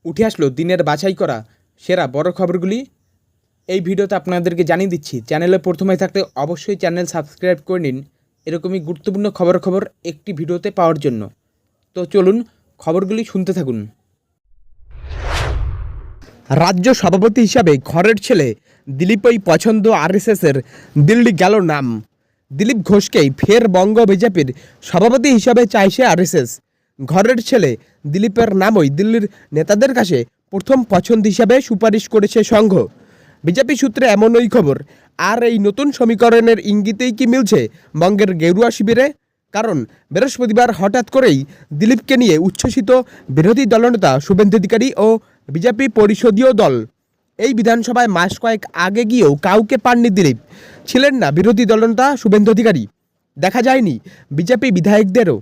উঠে আসলো দিনের বাছাই করা সেরা বড় খবরগুলি। এই ভিডিওতে আপনাদেরকে জানিয়ে দিচ্ছি, চ্যানেলে প্রথমে থাকলে অবশ্যই চ্যানেল সাবস্ক্রাইব করে নিন এরকমই গুরুত্বপূর্ণ খবর একটি ভিডিওতে পাওয়ার জন্য। তো চলুন খবরগুলি শুনতে থাকুন। রাজ্য সভাপতি হিসাবে ঘরের ছেলে দিলীপই পছন্দ আরএসএসের, দিল্লি গেল নাম। দিলীপ ঘোষকেই ফের বঙ্গ বিজেপির সভাপতি হিসাবে চাইছে আরএসএস। ঘরের ছেলে দিলীপের নামই দিল্লির নেতাদের কাছে প্রথম পছন্দ হিসাবে সুপারিশ করেছে সংঘ। বিজেপি সূত্রে এমনই খবর। আর এই নতুন সমীকরণের ইঙ্গিতেই কি মিলছে বঙ্গের গেরুয়া শিবিরে? কারণ বৃহস্পতিবার হঠাৎ করেই দিলীপকে নিয়ে উচ্ছ্বসিত বিরোধী দলনেতা শুভেন্দু অধিকারী ও বিজেপি পরিষদীয় দল। এই বিধানসভায় মাস কয়েক আগে গিয়েও কাউকে পাননি দিলীপ, ছিলেন না বিরোধী দলনেতা শুভেন্দু অধিকারী, দেখা যায়নি বিজেপি বিধায়কদেরও।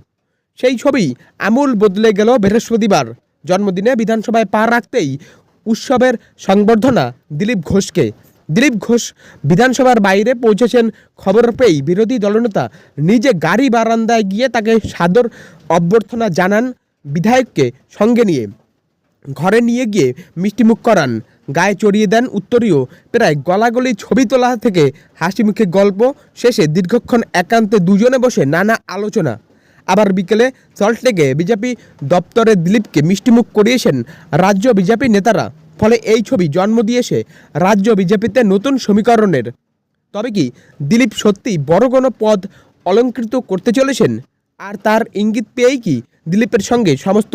সেই ছবি আমূল বদলে গেল বৃহস্পতিবার। জন্মদিনে বিধানসভায় পা রাখতেই উৎসবের সংবর্ধনা দিলীপ ঘোষকে। দিলীপ ঘোষ বিধানসভার বাইরে পৌঁছেছেন খবর পেয়েই বিরোধী দলনেতা নিজে গাড়ি বারান্দায় গিয়ে তাকে সাদর অভ্যর্থনা জানান। বিধায়ককে সঙ্গে নিয়ে ঘরে নিয়ে গিয়ে মিষ্টিমুখ করান, গায়ে চড়িয়ে দেন উত্তরীয়। প্রায় গলাগলি ছবি তোলা থেকে হাসি মুখে গল্প, শেষে দীর্ঘক্ষণ একান্তে দুজনে বসে নানা আলোচনা। আবার বিকেলে সল্টলেকে বিজেপি দপ্তরে দিলীপকে মিষ্টিমুখ করিয়েছেন রাজ্য বিজেপি নেতারা। ফলে এই ছবি জন্ম দিয়েছে রাজ্য বিজেপিতে নতুন সমীকরণের। তবে কি দিলীপ সত্যি বড় কোনো পদ অলঙ্কৃত করতে চলেছেন? আর তার ইঙ্গিত পেয়েই কি দিলীপের সঙ্গে সমস্ত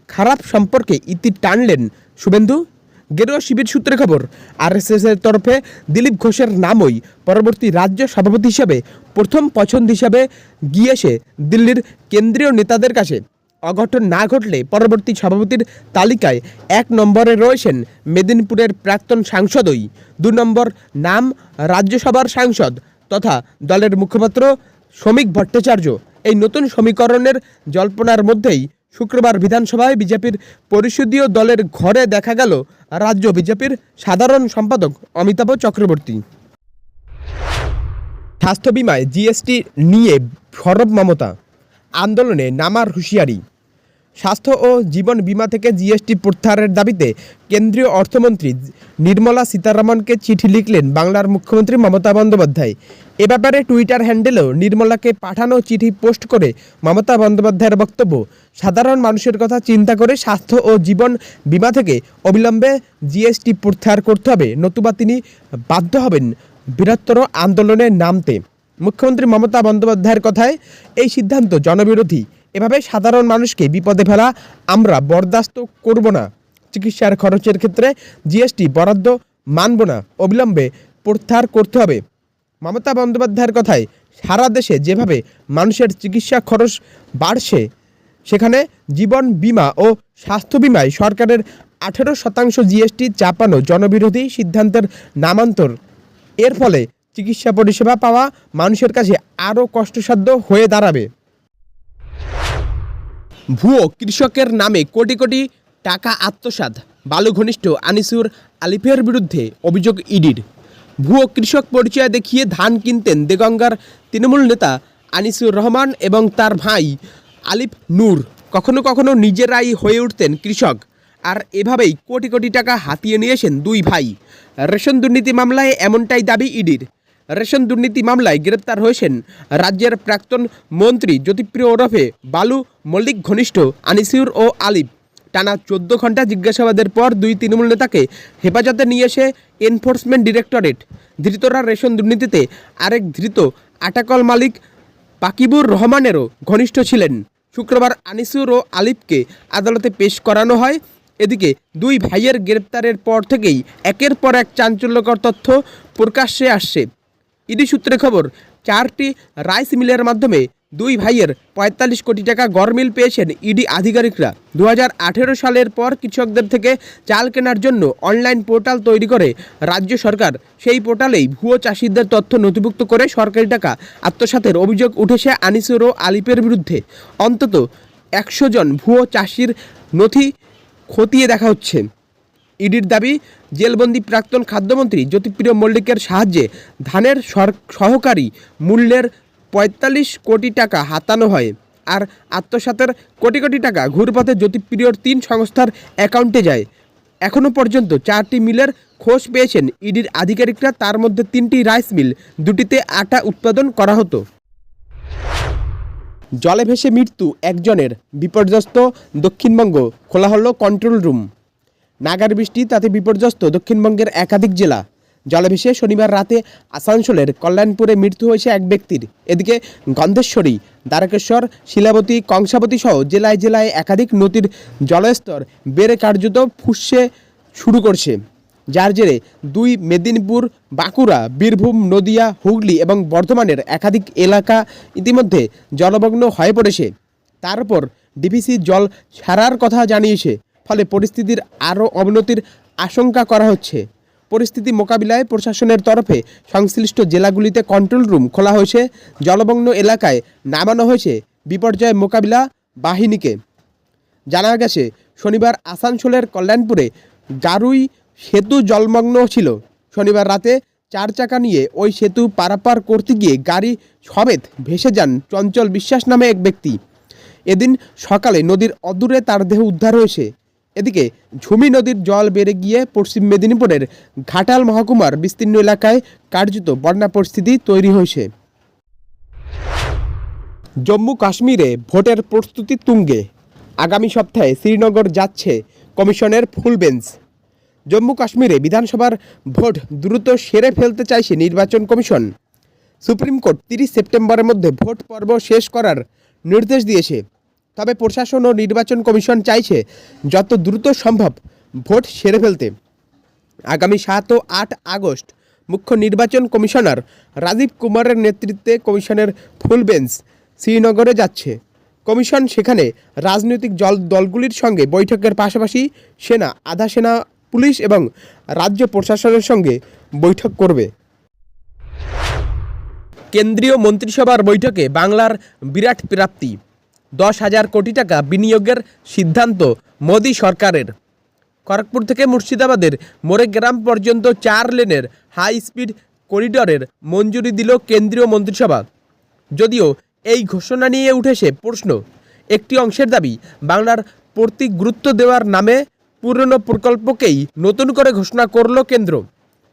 খারাপ সম্পর্কে ইতি টানলেন শুভেন্দু? গেরুয়া শিবির সূত্রে খবর, আরএসএসের তরফে দিলীপ ঘোষের নামই পরবর্তী রাজ্য সভাপতি হিসাবে প্রথম পছন্দ হিসাবে গিয়েছে দিল্লির কেন্দ্রীয় নেতাদের কাছে। অঘটন না ঘটলে পরবর্তী সভাপতির তালিকায় 1 নম্বরে রয়েছেন মেদিনীপুরের প্রাক্তন সাংসদই। 2 নম্বর নাম রাজ্যসভার সাংসদ তথা দলের মুখপাত্র শ্রমিক ভট্টাচার্য। এই নতুন সমীকরণের জল্পনার মধ্যেই শুক্রবার বিধানসভায় বিজেপির পরিষদীয় দলের ঘরে দেখা গেল রাজ্য বিজেপির সাধারণ সম্পাদক অমিতাভ চক্রবর্তী। স্বাস্থ্য বিমায় জিএসটি নিয়ে সরব মমতা, আন্দোলনে নামার হুঁশিয়ারি। স্বাস্থ্য ও জীবন বীমা থেকে জিএসটি প্রত্যাহারের দাবিতে কেন্দ্রীয় অর্থমন্ত্রী নির্মলা সীতারামনকে চিঠি লিখলেন বাংলার মুখ্যমন্ত্রী মমতা বন্দ্যোপাধ্যায়। এ ব্যাপারে টুইটার হ্যান্ডেলেও নির্মলাকে পাঠানো চিঠি পোস্ট করে মমতা বন্দ্যোপাধ্যায়ের বক্তব্য, সাধারণ মানুষের কথা চিন্তা করে স্বাস্থ্য ও জীবন বীমা থেকে অবিলম্বে জিএসটি প্রত্যাহার করতে হবে, নতুবা তিনি বাধ্য হবেন বৃহত্তর আন্দোলনে নামতে। মুখ্যমন্ত্রী মমতা বন্দ্যোপাধ্যায়ের কথায়, এই সিদ্ধান্ত জনবিরোধী। এভাবে সাধারণ মানুষকে বিপদে ফেলা আমরা বরদাস্ত করব না। চিকিৎসার খরচের ক্ষেত্রে জিএসটি বরাদ্দ মানব না, অবিলম্বে প্রত্যাহার করতে হবে। মমতা বন্দ্যোপাধ্যায়ের কথায়, সারা দেশে যেভাবে মানুষের চিকিৎসা খরচ বাড়ছে, সেখানে জীবন বীমা ও স্বাস্থ্য বিমায় সরকারের 18% জিএসটি চাপানো জনবিরোধী সিদ্ধান্তের নামান্তর। এর ফলে চিকিৎসা পরিষেবা পাওয়া মানুষের কাছে আরও কষ্টসাধ্য হয়ে দাঁড়াবে। ভুয়ো কৃষকের নামে কোটি কোটি টাকা আত্মসাৎ, বালু ঘনিষ্ঠ আনিসুর আলিফের বিরুদ্ধে অভিযোগ ইডির। ভুয়ো কৃষক পরিচয় দেখিয়ে ধান কিনতেন দেগঙ্গার তৃণমূল নেতা আনিসুর রহমান এবং তার ভাই আলিফ নূর। কখনো কখনো নিজেরাই হয়ে উঠতেন কৃষক, আর এভাবেই কোটি কোটি টাকা হাতিয়ে নিয়েছেন দুই ভাই। রেশন দুর্নীতি মামলায় এমনটাই দাবি ইডির। রেশন দুর্নীতি মামলায় গ্রেপ্তার হয়েছেন রাজ্যের প্রাক্তন মন্ত্রী জ্যোতিপ্রিয় ওরফে বালু মল্লিক ঘনিষ্ঠ আনিসুর ও আলিফ। টানা 14 ঘন্টা জিজ্ঞাসাবাদের পর দুই তৃণমূল নেতাকে হেফাজতে নিয়েছে এনফোর্সমেন্ট ডিরেক্টরেট। ধৃতরা রেশন দুর্নীতিতে আরেক ধৃত আটাকল মালিক পাকিবুর রহমানেরও ঘনিষ্ঠ ছিলেন। শুক্রবার আনিসুর ও আলিফকে আদালতে পেশ করানো হয়। এদিকে দুই ভাইয়ের গ্রেপ্তারের পর থেকেই একের পর এক চাঞ্চল্যকর তথ্য প্রকাশ্যে আসছে। ইডি সূত্রে খবর, 4টি রাইস মিলের মাধ্যমে দুই ভাইয়ের 45 কোটি টাকা গড়মিল পেয়েছেন ইডি আধিকারিকরা। 2018 সালের পর কৃষকদের থেকে চাল কেনার জন্য অনলাইন পোর্টাল তৈরি করে রাজ্য সরকার। সেই পোর্টালেই ভুয়ো চাষিদের তথ্য নথিভুক্ত করে সরকারি টাকা আত্মসাতের অভিযোগ উঠেছে আনিসুর ও আলিফের বিরুদ্ধে। অন্তত 100 জন ভুয়ো চাষির নথি খতিয়ে দেখা হচ্ছে। ইডির দাবি, জেলবন্দি প্রাক্তন খাদ্যমন্ত্রী জ্যোতিপ্রিয় মল্লিকের সাহায্যে ধানের সহকারী মূল্যের 45 কোটি টাকা হাতানো হয়, আর আত্মসাতের কোটি কোটি টাকা ঘুরপথে জ্যোতিপ্রিয়র 3 সংস্থার অ্যাকাউন্টে যায়। এখনও পর্যন্ত 4টি মিলের খোঁজ পেয়েছেন ইডির আধিকারিকরা। তার মধ্যে 3টি রাইস মিল, 2টিতে আটা উৎপাদন করা হতো। জলে ভেসে মৃত্যু একজনের, বিপর্যস্ত দক্ষিণবঙ্গ, খোলা হলো কন্ট্রোল রুম। নাগার বৃষ্টি, তাতে বিপর্যস্ত দক্ষিণবঙ্গের একাধিক জেলা। জলে ভেসে শনিবার রাতে আসানসোলের কল্যাণপুরে মৃত্যু হয়েছে এক ব্যক্তির। এদিকে গন্ধেশ্বরী, দ্বারকেশ্বর, শিলাবতী, কংসাবতী সহ জেলায় জেলায় একাধিক নদীর জলস্তর বেড়ে কার্যত ফুসছে শুরু করছে, যার জেরে মেদিনীপুর, বাঁকুড়া, বীরভূম, নদিয়া, হুগলি এবং বর্ধমানের একাধিক এলাকা ইতিমধ্যে জলমগ্ন হয়ে পড়েছে। তারপর ডিভিসি জল ছাড়ার কথা জানিয়েছে, ফলে পরিস্থিতির আরও অবনতির আশঙ্কা করা হচ্ছে। পরিস্থিতি মোকাবিলায় প্রশাসনের তরফে সংশ্লিষ্ট জেলাগুলিতে কন্ট্রোল রুম খোলা হয়েছে। জলমগ্ন এলাকায় নামানো হয়েছে বিপর্যয় মোকাবিলা বাহিনীকে। জানা গেছে, শনিবার আসানসোলের কল্যাণপুরে গারুই সেতু জলমগ্ন ছিল। শনিবার রাতে 4 চাকা নিয়ে ওই সেতু পারাপার করতে গিয়ে গাড়ি সমেত ভেসে যান চঞ্চল বিশ্বাস নামে এক ব্যক্তি। এদিন সকালে নদীর অদূরে তার দেহ উদ্ধার হয়েছে। এদিকে ঝুমি নদীর জল বেড়ে গিয়ে পশ্চিম মেদিনীপুরের ঘাটাল মহকুমার বিস্তীর্ণ এলাকায় কার্যত বন্যা পরিস্থিতি তৈরি হয়েছে। জম্মু কাশ্মীরে ভোটের প্রস্তুতি তুঙ্গে, আগামী সপ্তাহে শ্রীনগর যাচ্ছে কমিশনের ফুল বেঞ্চ। জম্মু কাশ্মীরে বিধানসভার ভোট দ্রুত সেরে ফেলতে চাইছে নির্বাচন কমিশন। সুপ্রিম কোর্ট 30 সেপ্টেম্বরের মধ্যে ভোট পর্ব শেষ করার নির্দেশ দিয়েছে। তবে প্রশাসন ও নির্বাচন কমিশন চাইছে যত দ্রুত সম্ভব ভোট সেরে ফেলতে। আগামী 7 ও 8 আগস্ট মুখ্য নির্বাচন কমিশনার রাজীব কুমারের নেতৃত্বে কমিশনের ফুল বেঞ্চ শ্রীনগরে যাচ্ছে। কমিশন সেখানে রাজনৈতিক দলগুলির সঙ্গে বৈঠকের পাশাপাশি সেনা, আধা সেনা, পুলিশ এবং রাজ্য প্রশাসনের সঙ্গে বৈঠক করবে। কেন্দ্রীয় মন্ত্রিসভার বৈঠকে বাংলার বিরাট প্রাপ্তি, 10,000 কোটি টাকা বিনিয়োগের সিদ্ধান্ত মোদী সরকারের। খড়গপুর থেকে মুর্শিদাবাদের মোরেগ্রাম পর্যন্ত 4 লেনের হাই স্পিড করিডরের মঞ্জুরি দিল কেন্দ্রীয় মন্ত্রিসভা। যদিও এই ঘোষণা নিয়ে উঠেছে প্রশ্ন। একটি অংশের দাবি, বাংলার প্রতি গুরুত্ব দেওয়ার নামে পুরনো প্রকল্পকেই নতুন করে ঘোষণা করল কেন্দ্র।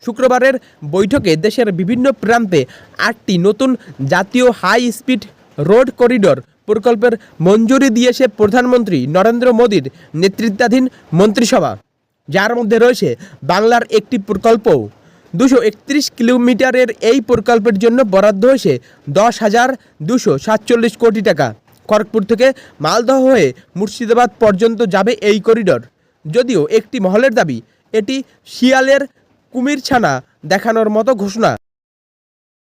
শুক্রবারের বৈঠকে দেশের বিভিন্ন প্রান্তে 8টি নতুন জাতীয় হাই স্পিড রোড করিডর প্রকল্পের মঞ্জুরি দিয়েছে প্রধানমন্ত্রী নরেন্দ্র মোদীর নেতৃত্বাধীন মন্ত্রিসভা, যার মধ্যে রয়েছে বাংলার একটি প্রকল্পও। 231 কিলোমিটারের এই প্রকল্পের জন্য বরাদ্দ হয়েছে 10,247 কোটি টাকা। খড়গপুর থেকে মালদহ হয়ে মুর্শিদাবাদ পর্যন্ত যাবে এই করিডর। যদিও একটি মহলের দাবি, এটি শিয়ালের কুমিরছানা দেখানোর মতো ঘোষণা।